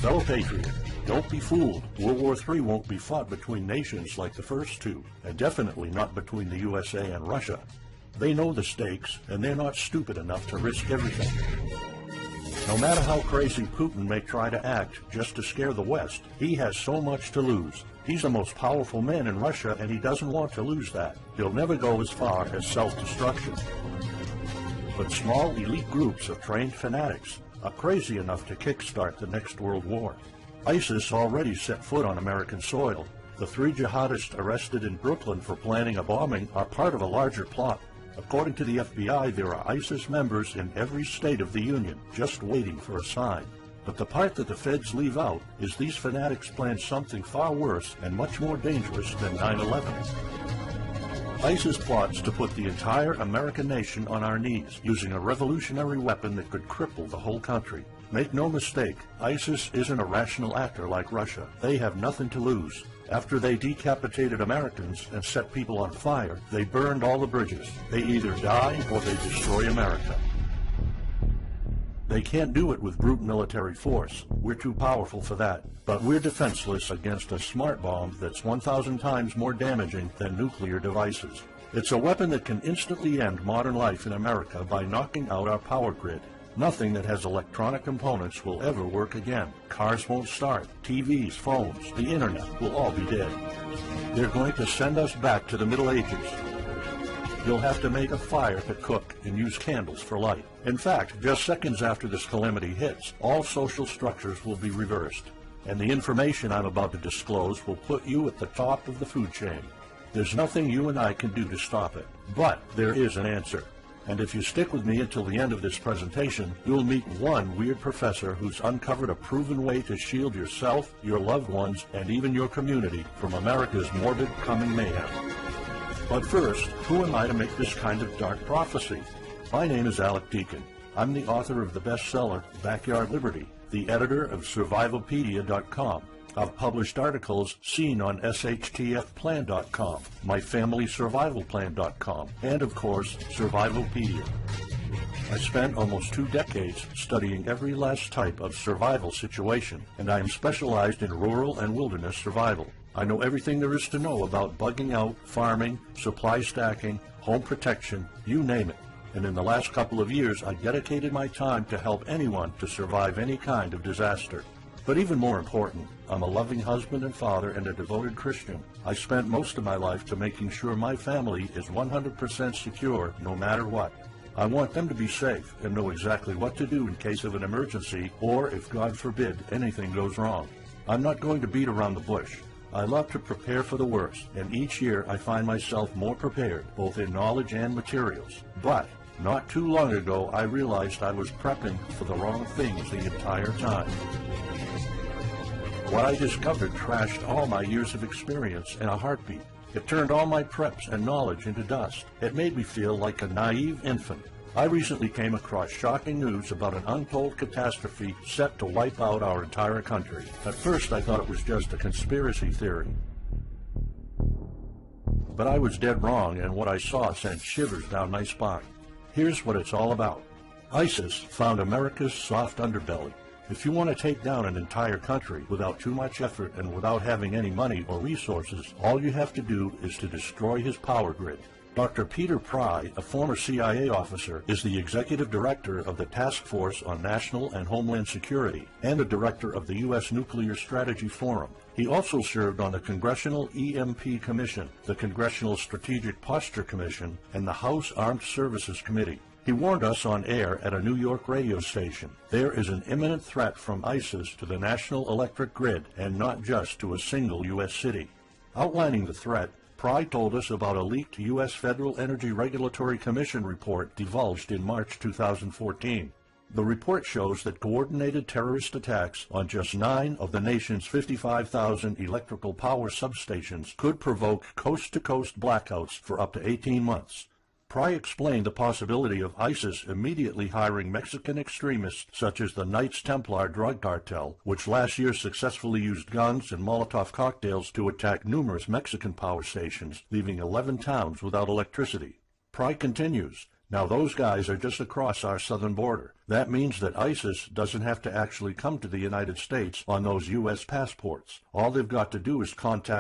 Fellow patriot, don't be fooled. World War III won't be fought between nations like the first two, and definitely not between the USA and Russia. They know the stakes, and they're not stupid enough to risk everything. No matter how crazy Putin may try to act just to scare the West, he has so much to lose. He's the most powerful man in Russia, and he doesn't want to lose that. He'll never go as far as self-destruction. But small elite groups of trained fanatics are crazy enough to kickstart the next world war. ISIS already set foot on American soil. The 3 jihadists arrested in Brooklyn for planning a bombing are part of a larger plot. According to the FBI, there are ISIS members in every state of the Union, just waiting for a sign. But the part that the feds leave out is these fanatics planned something far worse and much more dangerous than 9/11. ISIS plots to put the entire American nation on our knees, using a revolutionary weapon that could cripple the whole country. Make no mistake, ISIS isn't a rational actor like Russia. They have nothing to lose. After they decapitated Americans and set people on fire, they burned all the bridges. They either die or they destroy America. They can't do it with brute military force. We're too powerful for that. But we're defenseless against a smart bomb that's 1,000 times more damaging than nuclear devices. It's a weapon that can instantly end modern life in America by knocking out our power grid. Nothing that has electronic components will ever work again. Cars won't start. TVs, phones, the internet will all be dead. They're going to send us back to the Middle Ages. You'll have to make a fire to cook and use candles for light. In fact, just seconds after this calamity hits, all social structures will be reversed. And the information I'm about to disclose will put you at the top of the food chain. There's nothing you and I can do to stop it. But there is an answer. And if you stick with me until the end of this presentation, you'll meet one weird professor who's uncovered a proven way to shield yourself, your loved ones, and even your community from America's morbid coming mayhem. But first, who am I to make this kind of dark prophecy? My name is Alec Deacon. I'm the author of the bestseller, Backyard Liberty, the editor of Survivalpedia.com. I've published articles seen on SHTFplan.com, MyFamilySurvivalPlan.com, and of course, Survivalpedia. I spent almost 2 decades studying every last type of survival situation, and I am specialized in rural and wilderness survival. I know everything there is to know about bugging out, farming, supply stacking, home protection, you name it. And in the last couple of years, I dedicated my time to help anyone to survive any kind of disaster. But even more important, I'm a loving husband and father and a devoted Christian. I spent most of my life to making sure my family is 100% secure no matter what. I want them to be safe and know exactly what to do in case of an emergency or, if God forbid, anything goes wrong. I'm not going to beat around the bush. I love to prepare for the worst, and each year I find myself more prepared, both in knowledge and materials. But not too long ago, I realized I was prepping for the wrong things the entire time. What I discovered trashed all my years of experience in a heartbeat. It turned all my preps and knowledge into dust. It made me feel like a naive infant. I recently came across shocking news about an untold catastrophe set to wipe out our entire country. At first, I thought it was just a conspiracy theory. But I was dead wrong, and what I saw sent shivers down my spine. Here's what it's all about. ISIS found America's soft underbelly. If you want to take down an entire country without too much effort and without having any money or resources, all you have to do is to destroy his power grid. Dr. Peter Pry, a former CIA officer, is the executive director of the Task Force on National and Homeland Security and the director of the U.S. Nuclear Strategy Forum. He also served on the Congressional EMP Commission, the Congressional Strategic Posture Commission, and the House Armed Services Committee. He warned us on air at a New York radio station. There is an imminent threat from ISIS to the national electric grid, and not just to a single U.S. city. Outlining the threat, Pry told us about a leaked U.S. Federal Energy Regulatory Commission report divulged in March 2014. The report shows that coordinated terrorist attacks on just 9 of the nation's 55,000 electrical power substations could provoke coast-to-coast blackouts for up to 18 months. Pry explained the possibility of ISIS immediately hiring Mexican extremists such as the Knights Templar drug cartel, which last year successfully used guns and Molotov cocktails to attack numerous Mexican power stations, leaving 11 towns without electricity. Pry continues, Now those guys are just across our southern border. That means that ISIS doesn't have to actually come to the United States on those U.S. passports. All they've got to do is contact